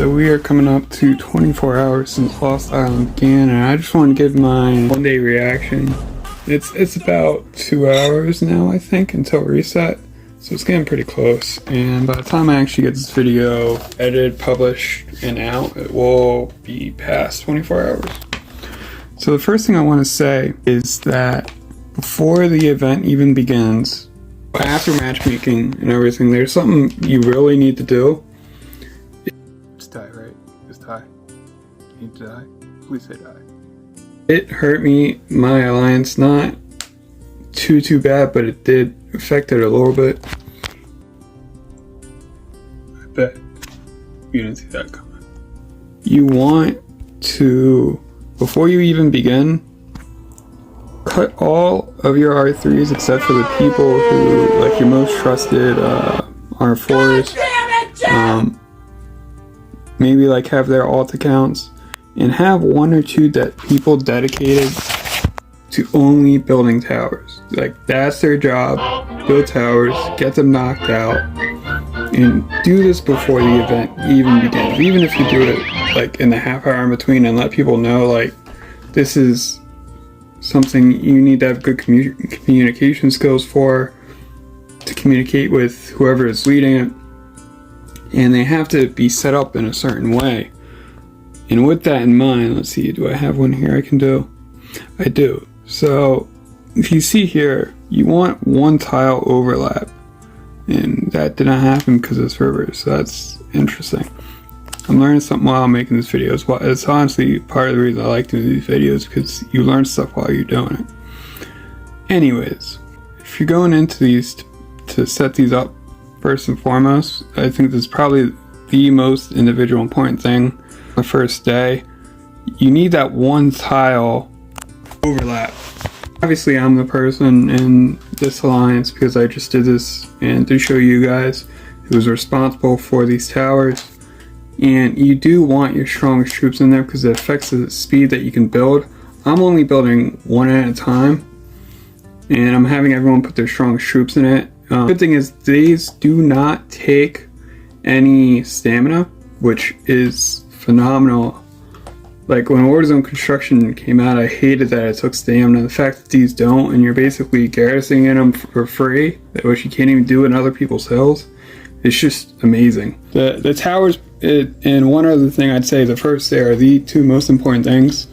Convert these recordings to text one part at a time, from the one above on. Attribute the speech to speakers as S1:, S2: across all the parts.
S1: So we are coming up to 24 hours since Lost Island began, and I just want to give my one-day reaction. It's about 2 hours now, I think, until reset, so it's getting pretty close. And by the time I actually get this video edited, published, and out, it will be past 24 hours. So the first thing I want to say is that before the event even begins, after matchmaking and everything, there's something you really need to do. Just die, right? Just die. You need to die. Please say die. It hurt me, my alliance, not too bad, but it did affect it a little bit. I bet you didn't see that coming. You want to, before you even begin, cut all of your R3s except for the people who, like your most trusted R4s. Maybe like have their alt accounts, and have 1 or 2 people dedicated to only building towers. Like that's their job. Build towers, get them knocked out, and do this before the event even begins. Even if you do it like in the half hour in between, and let people know like this is something you need to have good communication skills for, to communicate with whoever is leading it, and they have to be set up in a certain way. And with that in mind, let's see, do I have one here I can do? I do. So if you see here, you want 1 tile overlap, and that did not happen because of this river, so that's interesting. I'm learning something while I'm making this video. It's honestly part of the reason I like doing these videos, because you learn stuff while you're doing it. Anyways, if you're going into these to set these up, first and foremost, I think this is probably the most individual important thing. The first day, you need that 1 tile overlap. Obviously, I'm the person in this alliance, because I just did this and to show you guys who was responsible for these towers. And you do want your strongest troops in there because it affects the speed that you can build. I'm only building 1 at a time, and I'm having everyone put their strongest troops in it. Good thing is these do not take any stamina, which is phenomenal. Like when Warzone Construction came out, I hated that it took stamina. The fact that these don't, and you're basically garrisoning in them for free, which you can't even do in other people's hills, it's just amazing. The towers, and one other thing I'd say, the first day are the 2 most important things.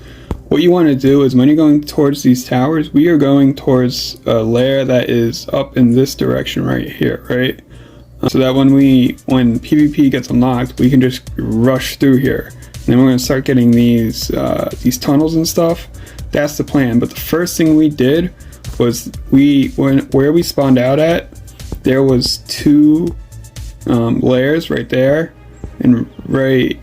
S1: What you want to do is when you're going towards these towers, we are going towards a layer that is up in this direction right here, right? So that when PvP gets unlocked, we can just rush through here. And then we're going to start getting these tunnels and stuff. That's the plan. But the first thing we did was where we spawned out at, there was 2 layers right there, and right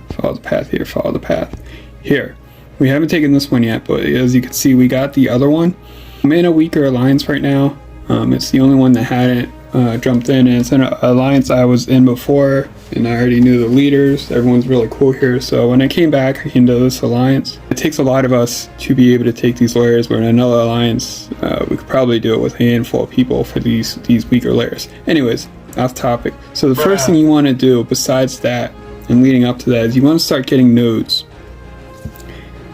S1: follow the path here, follow the path here. We haven't taken this one yet, but as you can see, we got the other one. I'm in a weaker alliance right now. It's the only one that hadn't jumped in, and it's an alliance I was in before, and I already knew the leaders. Everyone's really cool here, so when I came back into this alliance, it takes a lot of us to be able to take these layers, where in another alliance we could probably do it with a handful of people for these weaker layers. Anyways, off topic. So the first thing you want to do besides that and leading up to that is you want to start getting nodes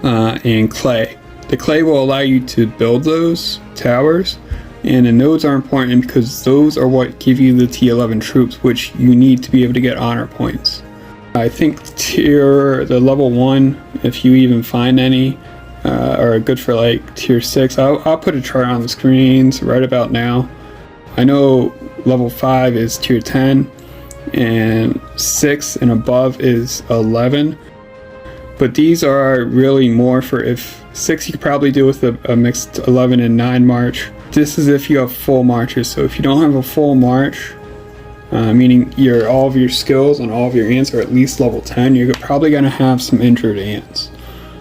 S1: and clay. The clay will allow you to build those towers, and the nodes are important because those are what give you the T11 troops, which you need to be able to get honor points. I think the level 1, if you even find any, are good for like tier 6. I'll put a chart on the screens right about now. I know level 5 is tier 10, and 6 and above is 11. But these are really more for, if 6 you could probably do with a mixed 11 and 9 march. This is if you have full marches. So if you don't have a full march, meaning all of your skills and all of your ants are at least level 10, you're probably going to have some injured ants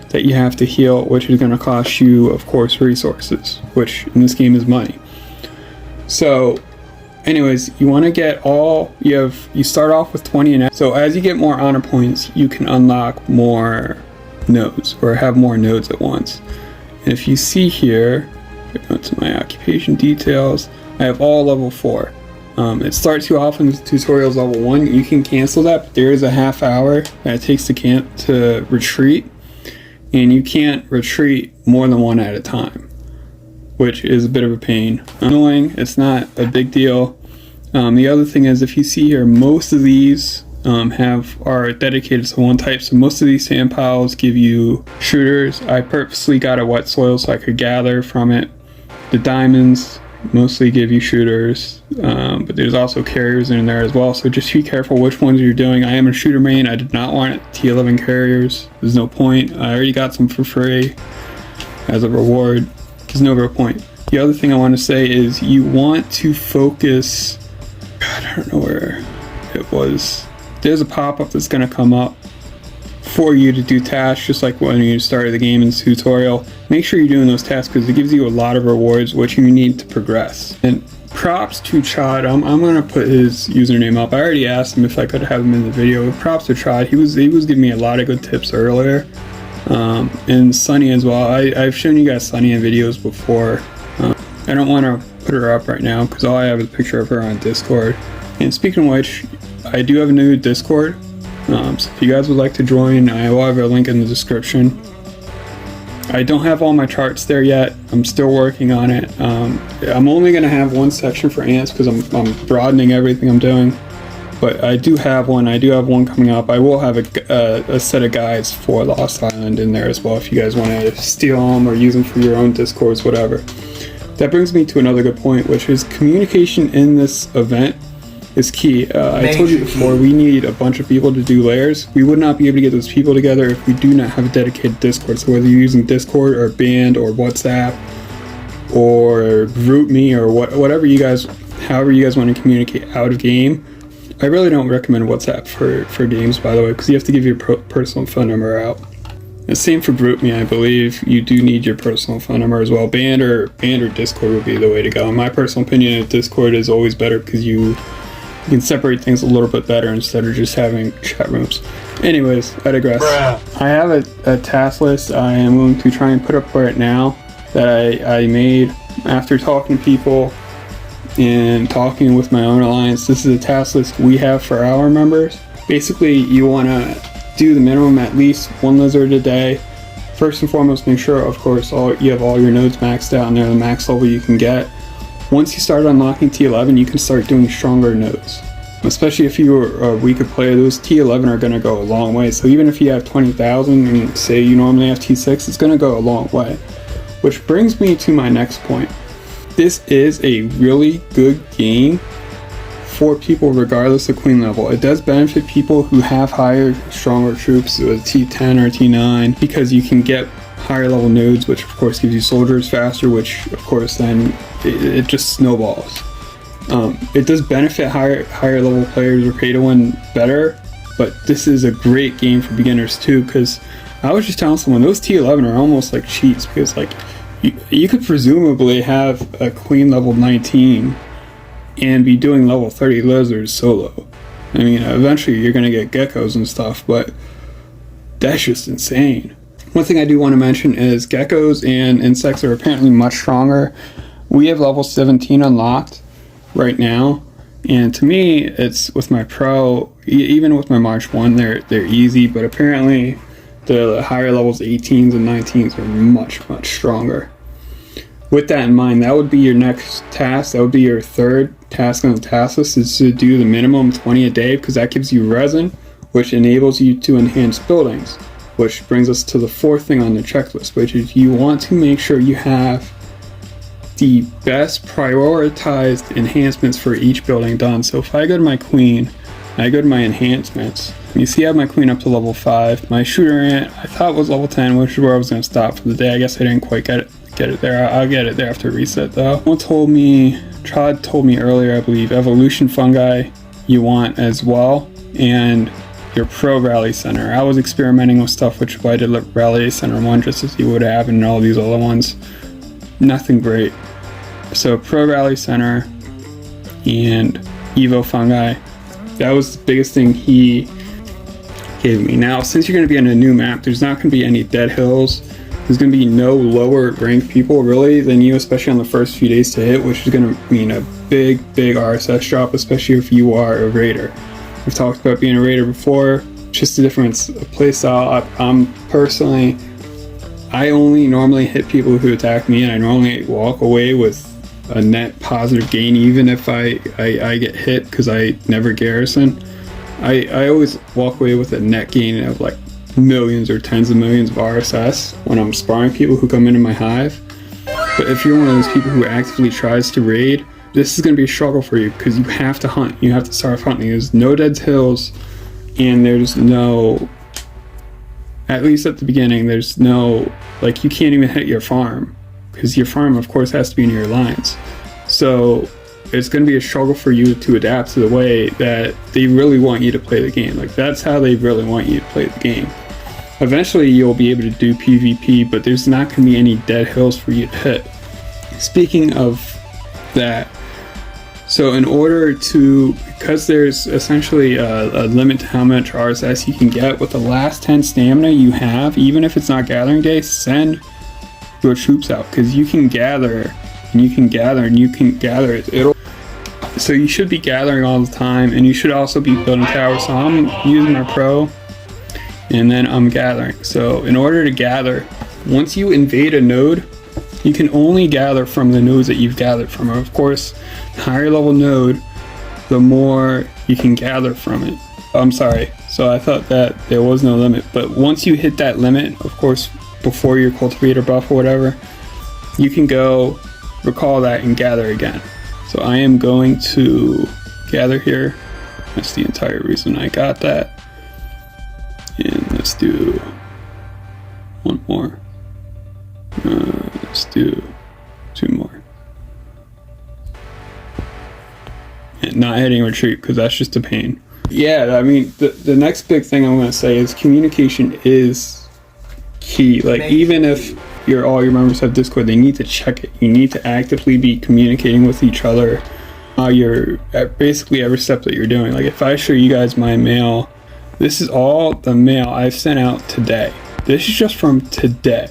S1: that you have to heal, which is going to cost you, of course, resources, which in this game is money. So anyways, you want to get you start off with 20 and so as you get more honor points, you can unlock more nodes, or have more nodes at once. And if you see here, if I go to my occupation details, I have all level 4. It starts you off in the tutorials level 1. You can cancel that, but there is a half hour that it takes to retreat, and you can't retreat more than one at a time, which is a bit of a pain. Annoying, it's not a big deal. The other thing is, if you see here, most of these are dedicated to one type, so most of these sand piles give you shooters. I purposely got a wet soil so I could gather from it. The diamonds mostly give you shooters, but there's also carriers in there as well, so just be careful which ones you're doing. I am a shooter main. I did not want T11 carriers. There's no point. I already got some for free as a reward. There's no real point. The other thing I want to say is you want to focus, God, I don't know where it was. There's a pop-up that's going to come up for you to do tasks, just like when you started the game in the tutorial. Make sure you're doing those tasks because it gives you a lot of rewards, which you need to progress. And props to Chad. I'm going to put his username up. I already asked him if I could have him in the video. Props to Chad. He was giving me a lot of good tips earlier. And Sunny as well. I've shown you guys Sunny in videos before. I don't want to put her up right now because all I have is a picture of her on Discord. And speaking of which, I do have a new Discord. So if you guys would like to join, I will have a link in the description. I don't have all my charts there yet. I'm still working on it. I'm only going to have one section for ants because I'm broadening everything I'm doing. But I do have one. I do have one coming up. I will have a set of guides for Lost Island in there as well if you guys want to steal them or use them for your own Discords, whatever. That brings me to another good point, which is communication in this event is key. I told you before, we need a bunch of people to do layers. We would not be able to get those people together if we do not have a dedicated Discord. So whether you're using Discord or Band or WhatsApp or GroupMe or whatever you guys, however you guys want to communicate out of game, I really don't recommend WhatsApp for games, by the way, because you have to give your personal phone number out. The same for GroupMe, I believe. You do need your personal phone number as well. Band or Discord would be the way to go. In my personal opinion, Discord is always better because you can separate things a little bit better instead of just having chat rooms. Anyways, I digress. I have a task list I am going to try and put up right now that I made after talking to people and talking with my own alliance. This is a task list we have for our members. Basically, you want to do the minimum at least one lizard a day. First and foremost, make sure, of course, you have all your nodes maxed out and they're the max level you can get. Once you start unlocking T11, you can start doing stronger nodes. Especially if you're a weaker player, those T11 are going to go a long way. So even if you have 20,000 and say you normally have T6, it's going to go a long way. Which brings me to my next point. This is a really good game for people regardless of queen level. It does benefit people who have higher, stronger troops with T10 or T9 because you can get higher level nodes, which of course gives you soldiers faster, which of course then it just snowballs. It does benefit higher level players or pay to win better, but this is a great game for beginners too, because I was just telling someone those T11 are almost like cheats, because like you could presumably have a queen level 19 and be doing level 30 lizards solo. I mean, eventually you're gonna get geckos and stuff, but that's just insane. One thing I do want to mention is geckos and insects are apparently much stronger. We have level 17 unlocked right now, and to me, it's with my pro, even with my March 1, they're easy, but apparently the higher levels, 18s and 19s, are much, much stronger. With that in mind, that would be your next task. That would be your third task on the task list, is to do the minimum 20 a day, because that gives you resin, which enables you to enhance buildings. Which brings us to the fourth thing on the checklist, which is you want to make sure you have the best prioritized enhancements for each building done. So if I go to my queen, I go to my enhancements, you see I have my queen up to level 5. My shooter ant I thought was level 10, which is where I was going to stop for the day. I guess I didn't quite get it there. I'll get it there after reset though. Chad told me earlier, I believe, evolution fungi you want as well, and your pro rally center. I was experimenting with stuff which I did rally center 1 just to see what happened in all these other ones. Nothing great. So pro rally center and evo fungi, that was the biggest thing he gave me. Now since you're going to be on a new map, there's not going to be any dead hills. There's going to be no lower ranked people really than you, especially on the first few days to hit, which is going to mean a big RSS drop, especially if you are a raider. We've talked about being a raider before, just a different playstyle. I'm personally, I only normally hit people who attack me, and I normally walk away with a net positive gain, even if I get hit, because I never garrison. I always walk away with a net gain of like millions or tens of millions of RSS when I'm sparring people who come into my hive. But if you're one of those people who actively tries to raid, this is going to be a struggle for you, because you have to hunt. You have to start hunting. There's no dead hills, and there's no, at least at the beginning, there's no, like, you can't even hit your farm, because your farm, of course, has to be in your lines. So it's going to be a struggle for you to adapt to the way that they really want you to play the game. Like, that's how they really want you to play the game. Eventually, you'll be able to do PvP, but there's not going to be any dead hills for you to hit. Speaking of that, so in order to, because there's essentially a limit to how much RSS you can get, with the last 10 stamina you have, even if it's not gathering day, send your troops out, because you can gather and you can gather and you can gather it. So you should be gathering all the time, and you should also be building towers. So I'm using my pro, and then I'm gathering. So in order to gather, once you invade a node, you can only gather from the nodes that you've gathered from. Of course, higher level node, the more you can gather from it. I'm sorry, so I thought that there was no limit, but once you hit that limit, of course, before your cultivator buff or whatever, you can go recall that and gather again. So I am going to gather here. That's the entire reason I got that. And let's do one more. Let's do 2 more. And not hitting retreat, because that's just a pain. Yeah, I mean, the next big thing I'm going to say is communication is key. Like, even if all your members have Discord, they need to check it. You need to actively be communicating with each other. You're at basically every step that you're doing. Like, if I show you guys my mail, this is all the mail I've sent out today. This is just from today.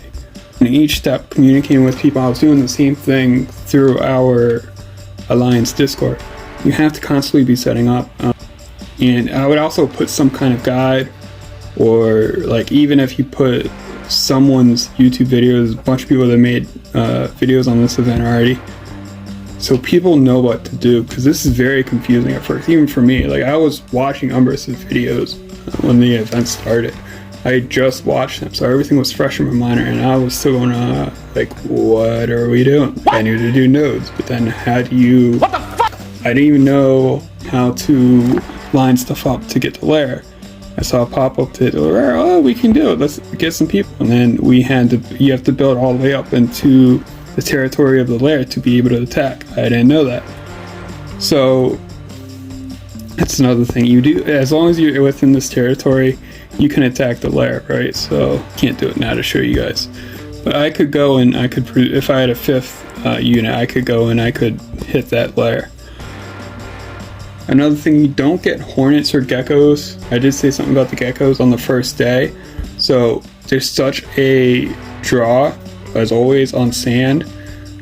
S1: And each step, communicating with people. I was doing the same thing through our Alliance Discord. You have to constantly be setting up. And I would also put some kind of guide, or like, even if you put someone's YouTube videos, a bunch of people that made videos on this event already, so people know what to do, because this is very confusing at first, even for me. Like, I was watching Umbris's videos when the event started. I just watched them, so everything was fresh in my mind, and I was still going like, what are we doing? I knew to do nodes, but then how do you, what the fuck? I didn't even know how to line stuff up to get the lair. I saw a pop-up to the lair. Oh, we can do it, let's get some people. And then you have to build all the way up into the territory of the lair to be able to attack. I didn't know that. So that's another thing you do. As long as you're within this territory, you can attack the lair, right? So can't do it now to show you guys. But I could go and I could, if I had a 5th unit, I could go and I could hit that lair. Another thing, you don't get hornets or geckos. I did say something about the geckos on the first day. So there's such a draw, as always, on sand.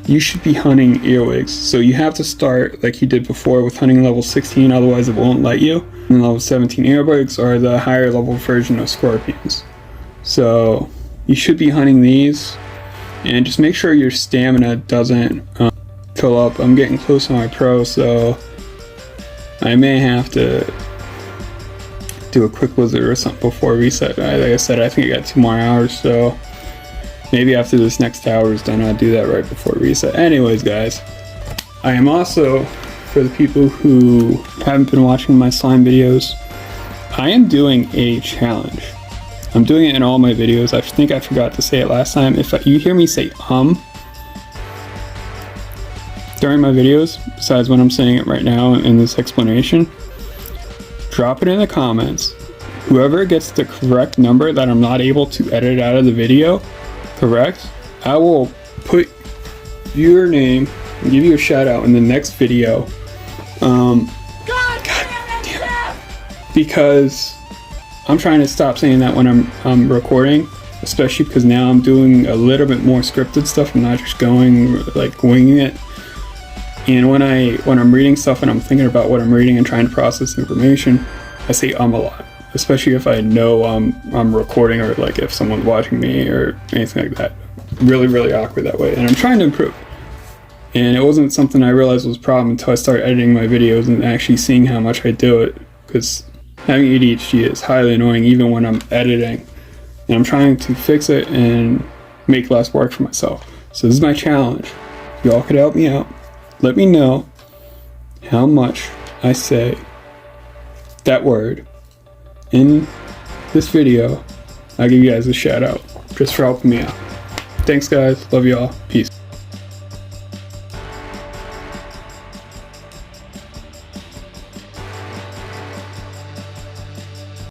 S1: You should be hunting earwigs. So you have to start like you did before with hunting level 16, otherwise it won't let you. And level 17 earwigs are the higher level version of scorpions. So you should be hunting these, and just make sure your stamina doesn't fill up. I'm getting close to my pro, so I may have to do a quick blizzard or something before reset. Like I said, I think I got 2 more hours, so maybe after this next tower is done, I'll do that right before reset. Anyways, guys, I am also, for the people who haven't been watching my slime videos, I am doing a challenge. I'm doing it in all my videos. I think I forgot to say it last time. If you hear me say during my videos, besides when I'm saying it right now in this explanation, drop it in the comments. Whoever gets the correct number that I'm not able to edit out of the video, correct, I will put your name and give you a shout out in the next video. God damn it. Because I'm trying to stop saying that when I'm recording, especially because now I'm doing a little bit more scripted stuff. I'm not just going like winging it. And when I'm reading stuff and I'm thinking about what I'm reading and trying to process information, I say a lot, especially if I know I'm recording, or like if someone's watching me or anything like that. Really, really awkward that way, and I'm trying to improve. And it wasn't something I realized was a problem until I started editing my videos and actually seeing how much I do it, because having ADHD is highly annoying even when I'm editing, and I'm trying to fix it and make less work for myself. So this is my challenge. If y'all could help me out, let me know how much I say that word in this video. I'll give you guys a shout out just for helping me out. Thanks guys, love y'all, peace.